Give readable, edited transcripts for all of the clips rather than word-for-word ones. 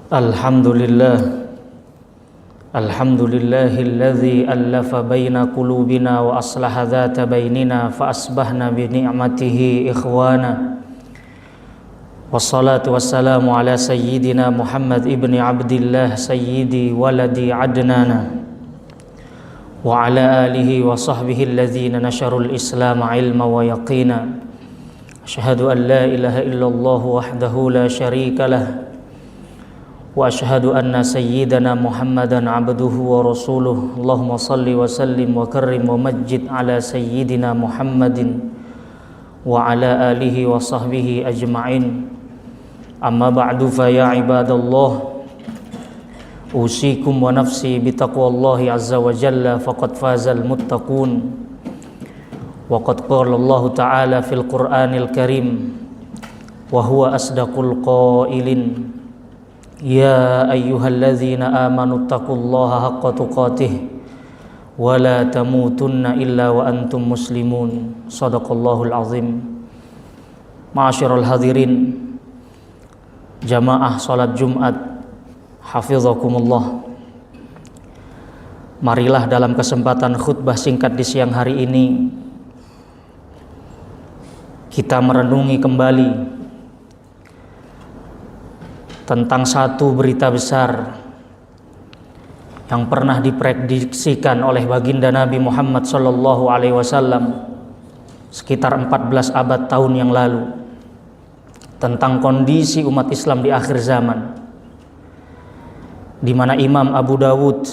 Alhamdulillah, alhamdulillahilladzi allafa baina qulubina wa aslaha dzata bainina fa asbahna bi ni'matihi ikhwana. Wassalatu wassalamu ala sayyidina Muhammad ibni Abdillah sayyidi waladi adnana wa ala alihi wa sahbihi alladzina nasharul islam ilma wa yaqina. Asyhadu an la ilaha illallah wahdahu la syarika lah wa asyhadu anna sayyidana Muhammadan abduhu wa rasuluh. Allahumma salli wa sallim wa karrim wa majjid ala sayyidina Muhammadin wa ala alihi wa sahbihi ajma'in. Amma ba'du fa ya ibadallah, usikum wa nafsi bitaqwallahi azza wa jalla faqad fazal muttaqun. Wa qad qala Allah ta'ala fil Qur'anil Karim wa huwa asdaqul qailin, ya ayyuhalladzina amanu taqullaha haqqa tuqatih wa la tamutunna illa wa antum muslimun. Shadaqallahul azim. Ma'asyiral hadirin, jamaah salat Jumat hafizakumullah. Marilah dalam kesempatan khutbah singkat di siang hari ini kita merenungi kembali tentang satu berita besar yang pernah diprediksikan oleh baginda Nabi Muhammad SAW sekitar 14 abad tahun yang lalu, tentang kondisi umat Islam di akhir zaman, di mana Imam Abu Dawud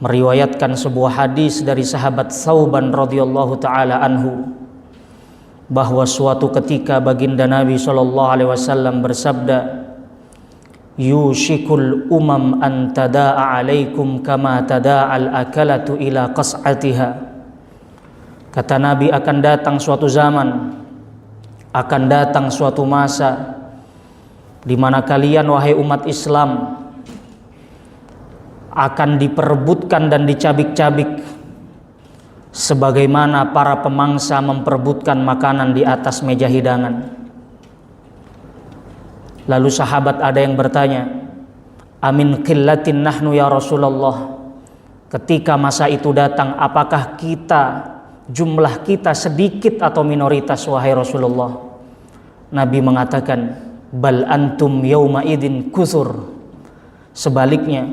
meriwayatkan sebuah hadis dari sahabat Thauban radhiyallahu taala anhu, bahwa suatu ketika baginda Nabi SAW bersabda, yushikul umam an tada'a alaikum kama tada'al akalatu ila qas'atiha. Kata Nabi, akan datang suatu zaman, akan datang suatu masa di mana kalian wahai umat Islam akan diperebutkan dan dicabik-cabik sebagaimana para pemangsa memperebutkan makanan di atas meja hidangan. Lalu sahabat ada yang bertanya, amin qillatin nahnu ya Rasulullah. Ketika masa itu datang, apakah jumlah kita sedikit atau minoritas wahai Rasulullah? Nabi mengatakan, bal antum yauma idzin kutsur. Sebaliknya,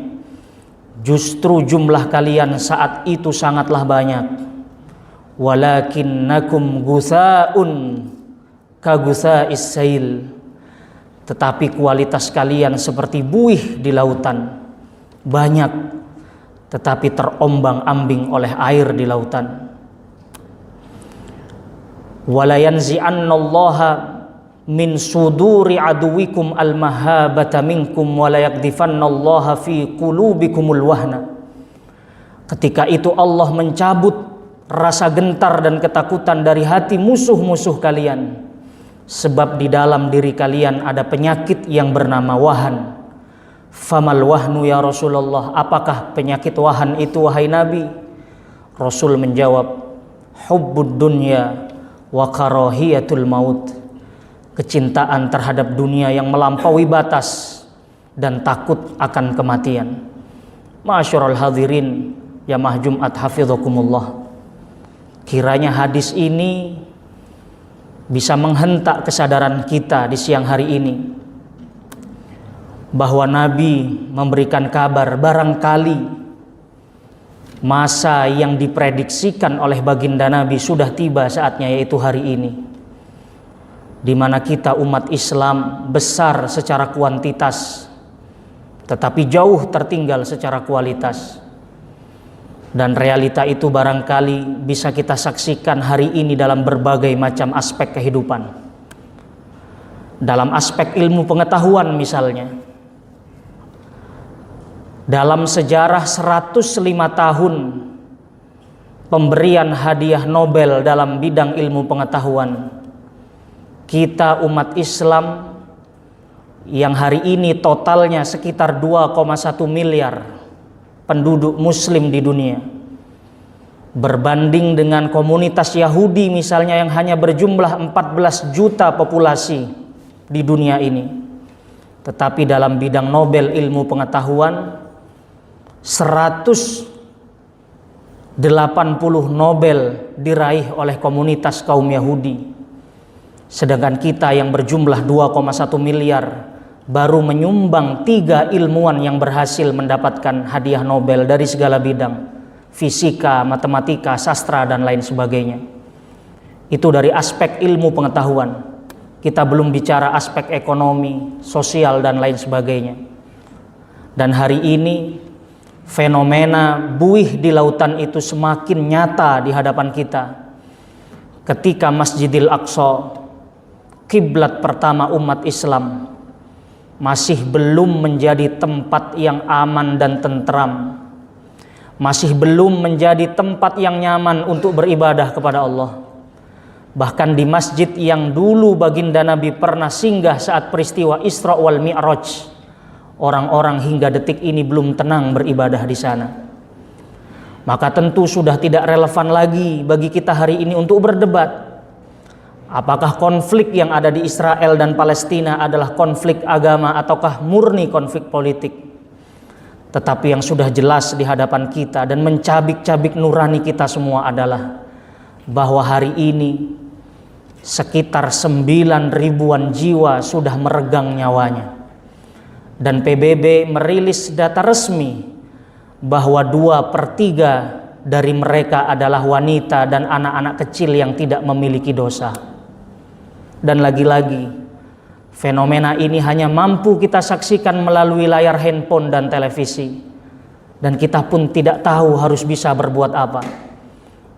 justru jumlah kalian saat itu sangatlah banyak. Walakinnakum gusaun ka gusais sail. Tetapi kualitas kalian seperti buih di lautan, banyak tetapi terombang-ambing oleh air di lautan. Wala yanzi'annallaha min suduri aduwikum al-mahabata minkum wa la yakdifannallaha fi qulubikumul wahna. Ketika itu Allah mencabut rasa gentar dan ketakutan dari hati musuh-musuh kalian, sebab di dalam diri kalian ada penyakit yang bernama wahan. Famal wahnu ya Rasulullah, apakah penyakit wahan itu wahai Nabi? Rasul menjawab, hubbud dunya wa karahiyatul maut. Kecintaan terhadap dunia yang melampaui batas dan takut akan kematian. Ma'asyiral hadirin, jamaah Jumat hafizakumullah. Kiranya hadis ini bisa menghentak kesadaran kita di siang hari ini, bahwa Nabi memberikan kabar barangkali masa yang diprediksikan oleh baginda Nabi sudah tiba saatnya, yaitu hari ini, di mana kita umat Islam besar secara kuantitas tetapi jauh tertinggal secara kualitas. Dan realita itu barangkali bisa kita saksikan hari ini dalam berbagai macam aspek kehidupan. Dalam aspek ilmu pengetahuan misalnya, dalam sejarah 105 tahun pemberian hadiah Nobel dalam bidang ilmu pengetahuan, kita umat Islam yang hari ini totalnya sekitar 2,1 miliar penduduk muslim di dunia, berbanding dengan komunitas Yahudi misalnya yang hanya berjumlah 14 juta populasi di dunia ini, Tetapi dalam bidang Nobel ilmu pengetahuan 180 Nobel diraih oleh komunitas kaum Yahudi. Sedangkan kita yang berjumlah 2,1 miliar baru menyumbang 3 ilmuwan yang berhasil mendapatkan hadiah Nobel dari segala bidang, fisika, matematika, sastra, dan lain sebagainya. Itu dari aspek ilmu pengetahuan. Kita belum bicara aspek ekonomi, sosial, dan lain sebagainya. Dan hari ini fenomena buih di lautan itu semakin nyata di hadapan kita. Ketika Masjidil Aqsa, kiblat pertama umat Islam, masih belum menjadi tempat yang aman dan tentram, masih belum menjadi tempat yang nyaman untuk beribadah kepada Allah. Bahkan di masjid yang dulu baginda Nabi pernah singgah saat peristiwa Isra wal Mi'raj, orang-orang hingga detik ini belum tenang beribadah di sana. Maka tentu sudah tidak relevan lagi bagi kita hari ini untuk berdebat apakah konflik yang ada di Israel dan Palestina adalah konflik agama ataukah murni konflik politik. Tetapi yang sudah jelas di hadapan kita dan mencabik-cabik nurani kita semua adalah bahwa hari ini sekitar 9.000-an jiwa sudah meregang nyawanya. Dan PBB merilis data resmi bahwa 2/3 dari mereka adalah wanita dan anak-anak kecil yang tidak memiliki dosa. Dan lagi-lagi, fenomena ini hanya mampu kita saksikan melalui layar handphone dan televisi. Dan kita pun tidak tahu harus bisa berbuat apa.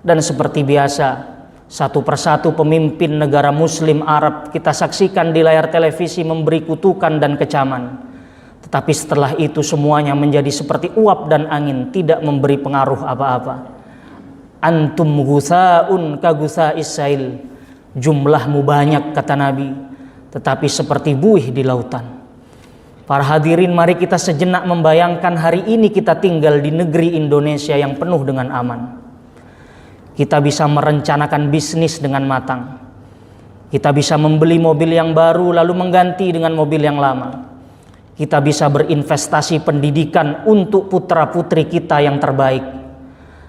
Dan seperti biasa, satu persatu pemimpin negara Muslim Arab kita saksikan di layar televisi memberi kutukan dan kecaman. Tetapi setelah itu semuanya menjadi seperti uap dan angin, tidak memberi pengaruh apa-apa. Antum ghusaun ka ghusaa'is sail. Jumlahmu banyak, kata Nabi, tetapi seperti buih di lautan. Para hadirin, mari kita sejenak membayangkan hari ini kita tinggal di negeri Indonesia yang penuh dengan aman. Kita bisa merencanakan bisnis dengan matang. Kita bisa membeli mobil yang baru lalu mengganti dengan mobil yang lama. Kita bisa berinvestasi pendidikan untuk putra-putri kita yang terbaik.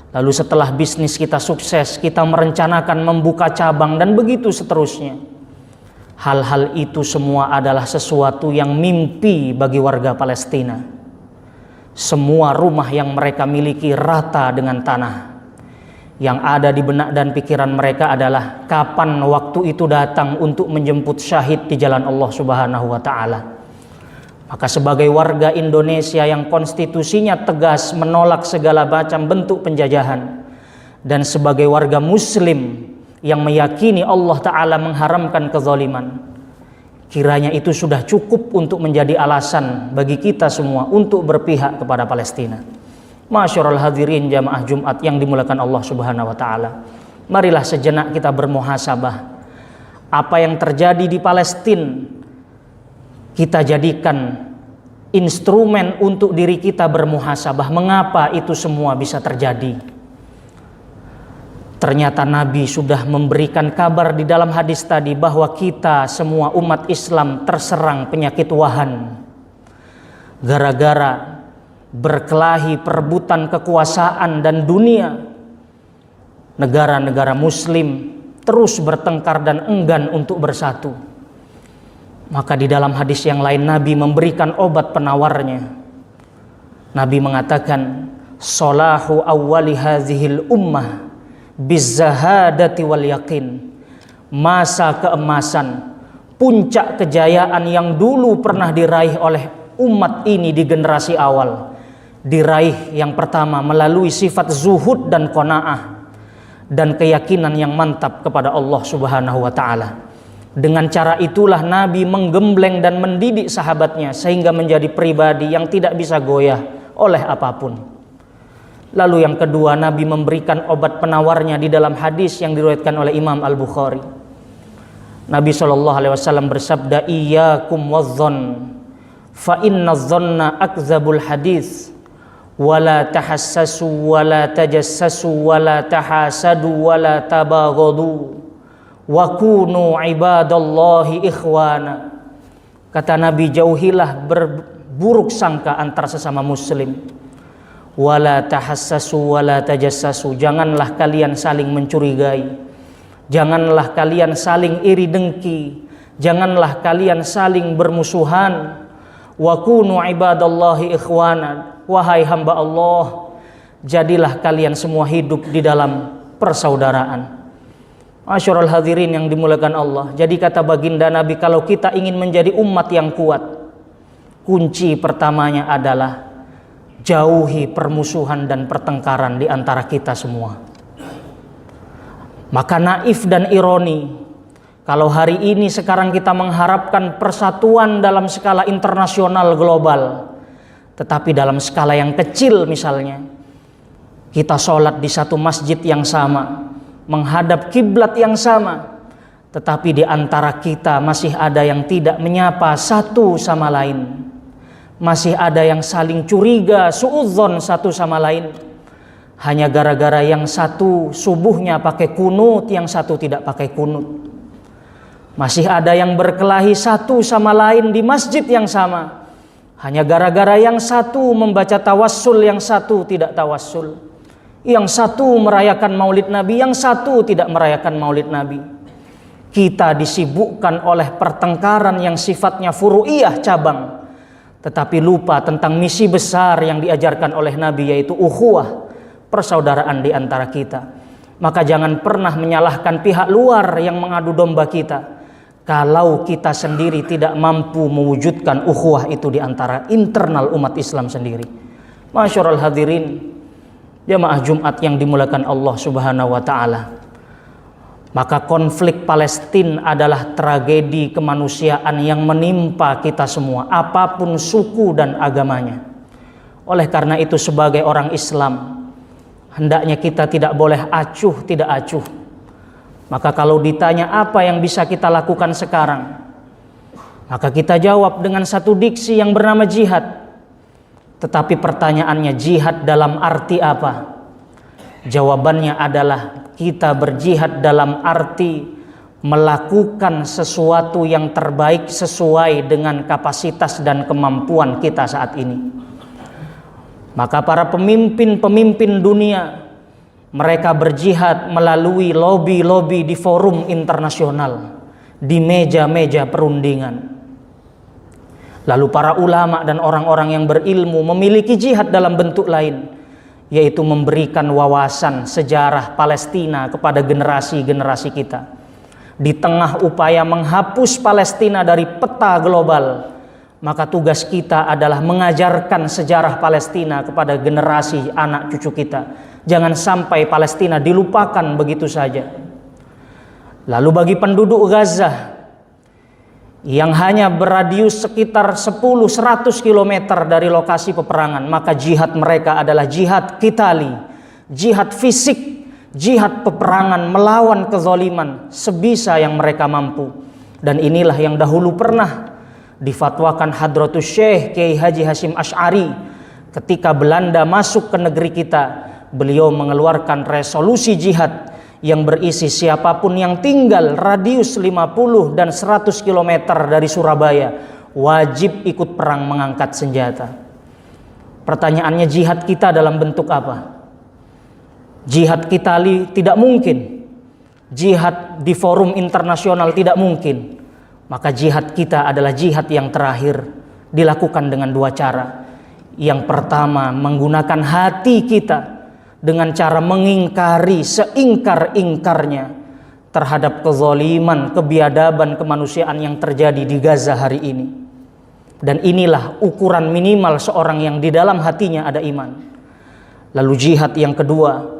Lalu setelah bisnis kita sukses, kita merencanakan membuka cabang dan begitu seterusnya. Hal-hal itu semua adalah sesuatu yang mimpi bagi warga Palestina. Semua rumah yang mereka miliki rata dengan tanah. Yang ada di benak dan pikiran mereka adalah kapan waktu itu datang untuk menjemput syahid di jalan Allah Subhanahu wa Ta'ala. Maka sebagai warga Indonesia yang konstitusinya tegas menolak segala macam bentuk penjajahan, dan sebagai warga Muslim yang meyakini Allah Ta'ala mengharamkan kezaliman, kiranya itu sudah cukup untuk menjadi alasan bagi kita semua untuk berpihak kepada Palestina. Masyarul hadirin jamaah Jumat yang dimuliakan Allah Subhanahu wa Ta'ala, marilah sejenak kita bermuhasabah. Apa yang terjadi di Palestina kita jadikan instrumen untuk diri kita bermuhasabah. Mengapa itu semua bisa terjadi? Ternyata Nabi sudah memberikan kabar di dalam hadis tadi bahwa kita semua umat Islam terserang penyakit wahan gara-gara berkelahi perebutan kekuasaan dan dunia. Negara-negara Muslim terus bertengkar dan enggan untuk bersatu. Maka di dalam hadis yang lain Nabi memberikan obat penawarnya. Nabi mengatakan, "Salahu awwali hadhil ummah bizzahadati wal yaqin." Masa keemasan, puncak kejayaan yang dulu pernah diraih oleh umat ini di generasi awal, diraih yang pertama melalui sifat zuhud dan qanaah dan keyakinan yang mantap kepada Allah Subhanahu wa Ta'ala. Dengan cara itulah Nabi menggembleng dan mendidik sahabatnya sehingga menjadi pribadi yang tidak bisa goyah oleh apapun. Lalu yang kedua, Nabi memberikan obat penawarnya di dalam hadis yang diriwayatkan oleh Imam Al-Bukhari. Nabi SAW bersabda, "Iyyakum wadh-dhon, fa inna adh-dhonna akdzabul hadis, wala tahassasu wala tajassasu wala tahasadu wala tabaghadu. Wa kunu ibadallahi ikhwana." Kata Nabi, jauhilah berburuk sangka antar sesama muslim. Wala tahassasu wala tajassasu, janganlah kalian saling mencurigai, janganlah kalian saling iri dengki, janganlah kalian saling bermusuhan. Wa kunu ibadallahi ikhwana, wahai hamba Allah, jadilah kalian semua hidup di dalam persaudaraan. Masyarul hadirin yang dimuliakan Allah. Jadi kata baginda Nabi, kalau kita ingin menjadi umat yang kuat, kunci pertamanya adalah jauhi permusuhan dan pertengkaran di antara kita semua. Maka naif dan ironi kalau hari ini sekarang kita mengharapkan persatuan dalam skala internasional global, tetapi dalam skala yang kecil misalnya, kita sholat di satu masjid yang sama, menghadap kiblat yang sama, tetapi di antara kita masih ada yang tidak menyapa satu sama lain, masih ada yang saling curiga, suudzon satu sama lain, hanya gara-gara yang satu subuhnya pakai kunut, yang satu tidak pakai kunut. Masih ada yang berkelahi satu sama lain di masjid yang sama, hanya gara-gara yang satu membaca tawassul, yang satu tidak tawassul. Yang satu merayakan maulid Nabi, yang satu tidak merayakan maulid Nabi. Kita disibukkan oleh pertengkaran yang sifatnya furu'iyah, cabang, tetapi lupa tentang misi besar yang diajarkan oleh Nabi, yaitu ukhuwah, persaudaraan di antara kita. Maka jangan pernah menyalahkan pihak luar yang mengadu domba kita, kalau kita sendiri tidak mampu mewujudkan ukhuwah itu di antara internal umat Islam sendiri. Masyarul hadirin, jamaah Jumat yang dimuliakan Allah Subhanahu wa taala. Maka konflik Palestina adalah tragedi kemanusiaan yang menimpa kita semua, apapun suku dan agamanya. Oleh karena itu, sebagai orang Islam, hendaknya kita tidak boleh acuh tidak acuh. Maka kalau ditanya apa yang bisa kita lakukan sekarang, maka kita jawab dengan satu diksi yang bernama jihad. Tetapi pertanyaannya, jihad dalam arti apa? Jawabannya adalah kita berjihad dalam arti melakukan sesuatu yang terbaik sesuai dengan kapasitas dan kemampuan kita saat ini. Maka para pemimpin-pemimpin dunia, mereka berjihad melalui lobi-lobi di forum internasional, di meja-meja perundingan. Lalu para ulama dan orang-orang yang berilmu memiliki jihad dalam bentuk lain, yaitu memberikan wawasan sejarah Palestina kepada generasi-generasi kita. Di tengah upaya menghapus Palestina dari peta global, maka tugas kita adalah mengajarkan sejarah Palestina kepada generasi anak cucu kita. Jangan sampai Palestina dilupakan begitu saja. Lalu bagi penduduk Gaza yang hanya berradius sekitar 10-100 km dari lokasi peperangan, maka jihad mereka adalah jihad qitali, jihad fisik, jihad peperangan melawan kezaliman sebisa yang mereka mampu. Dan inilah yang dahulu pernah difatwakan Hadratus Syekh Kiai Haji Hashim Asy'ari ketika Belanda masuk ke negeri kita. Beliau mengeluarkan resolusi jihad yang berisi siapapun yang tinggal radius 50 dan 100 km dari Surabaya wajib ikut perang mengangkat senjata. Pertanyaannya, jihad kita dalam bentuk apa? Jihad kita tidak mungkin. Jihad di forum internasional tidak mungkin. Maka jihad kita adalah jihad yang terakhir, dilakukan dengan dua cara. Yang pertama, menggunakan hati kita dengan cara mengingkari seingkar-ingkarnya terhadap kezaliman, kebiadaban kemanusiaan yang terjadi di Gaza hari ini. Dan inilah ukuran minimal seorang yang di dalam hatinya ada iman. Lalu jihad yang kedua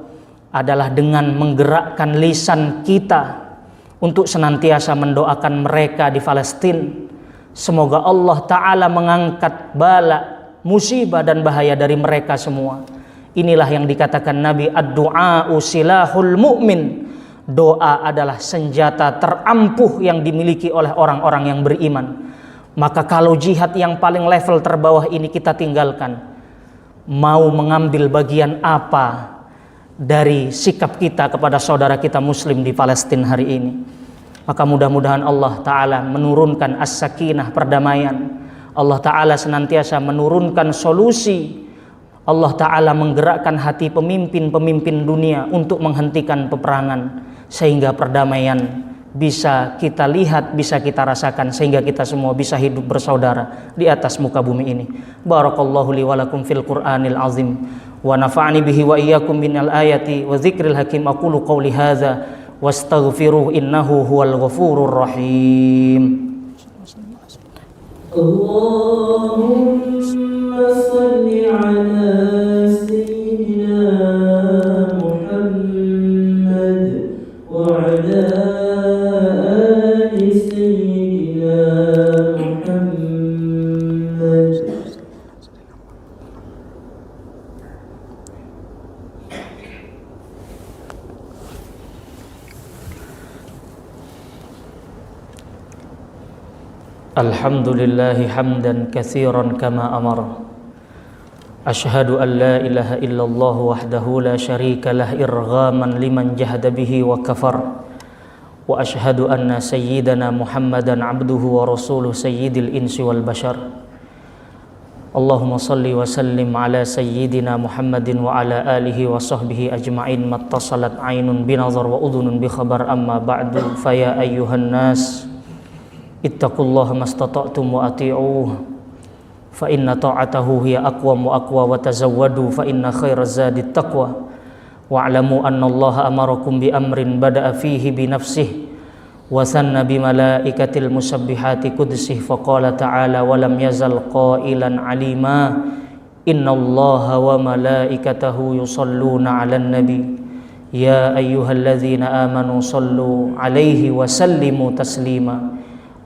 adalah dengan menggerakkan lisan kita untuk senantiasa mendoakan mereka di Palestina. Semoga Allah Ta'ala mengangkat bala, musibah dan bahaya dari mereka semua. Inilah yang dikatakan Nabi, ad-du'a'u silahul mu'min. Doa adalah senjata terampuh yang dimiliki oleh orang-orang yang beriman. Maka kalau jihad yang paling level terbawah ini kita tinggalkan, mau mengambil bagian apa dari sikap kita kepada saudara kita muslim di Palestina hari ini? Maka mudah-mudahan Allah Ta'ala menurunkan as-sakinah, perdamaian. Allah Ta'ala senantiasa menurunkan solusi. Allah Ta'ala menggerakkan hati pemimpin-pemimpin dunia untuk menghentikan peperangan, sehingga perdamaian bisa kita lihat, bisa kita rasakan, sehingga kita semua bisa hidup bersaudara di atas muka bumi ini. Barakallahu li wa lakum fil Qur'anil azim wa nafa'ani bihi wa iyyakum minal ayati wa dzikril hakim. Aqulu qawli hadza wastaghfiruhu innahu huwal ghafurur rahim. Allahumma salli ala sayyidina Muhammad wa ala ali sayyidina Muhammad. Alhamdulillahi hamdan katsiran kama amara. Ashhadu an la ilaha illallah wahdahu la syarika lah irghaman liman jahada bihi wa kafar. Wa ashhadu anna sayyidana Muhammadan abduhu wa rasuluh sayyidil insi wal bashar. Allahumma salli wa sallim ala sayyidina Muhammadin wa ala alihi wa sahbihi ajma'in. Mattasalat aynun binazar wa udhunun bi khabar, amma ba'du. Faya ayyuhan nas ittaqullaha mastata'tum wa ati'uh fa inna ta'atahu hiya aqwam wa aqwa, wa tazawwadu fa inna khairaz zadit taqwa. Wa'lamu anna Allaha amarakum bi amrin bada'a fihi bi nafsihi wa thanna bi malaikatil musabbihati qudsih. Fa qala ta'ala wa lam yazal qailan alima inna Allaha wa malaikatahu yusalluna 'alan nabi ya ayyuhalladzina amanu sallu 'alaihi wa sallimu taslima.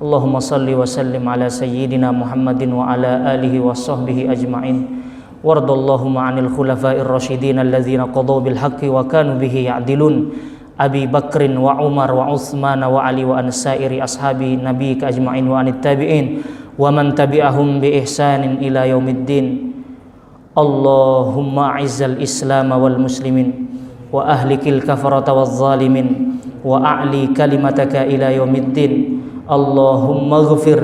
Allahumma salli wa sallim ala sayyidina Muhammadin wa ala alihi wa sahbihi ajma'in. Wardallahumma 'anil khulafa'ir rasyidin alladzina qadaw bil haqqi wa kanu bihi ya'dilun. Abi Bakrin wa Umar wa Utsman wa Ali wa ansairi ashabi nabiyika ajma'in wa anit tabi'in wa man tabi'ahum bi ihsanin ila yaumiddin. Allahumma a'izzal islam wal muslimin wa ahlikil kafarata waz zalimin wa a'li kalimataka ila yaumiddin. Allahumma ghfir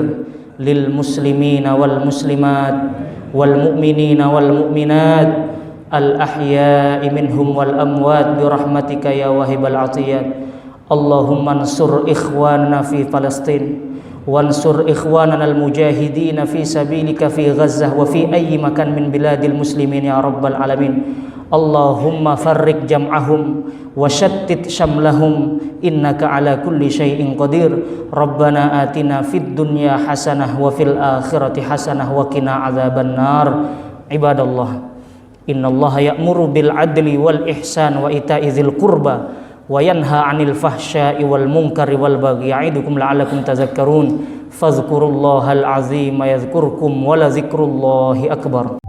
lil muslimina wal muslimat wal mu'minina wal mu'minat al ahya'i minhum wal amwat bi rahmatika ya wahibal atiyat. Allahumma ansur ikhwanana fi Palestin wansur ikhwanana al mujahidin fi sabilika fi Ghazzah wa fi ayyi makan min biladil muslimin ya rabbal alamin. Allahumma farriq jam'ahum wa shattit shamlahum innaka ala kulli syai'in qadir. Rabbana atina fid dunya hasanah wa fil akhirati hasanah wa qina adzaban nar. Ibadallah, innallaha ya'muru bil adli wal ihsan wa ita'i dzil qurba wa yanha 'anil fahsya'i wal munkari wal baghi ya'idukum la'allakum tadhakkarun. Fadhkurullahal azim yadhkurkum wa la dzikrullahi akbar.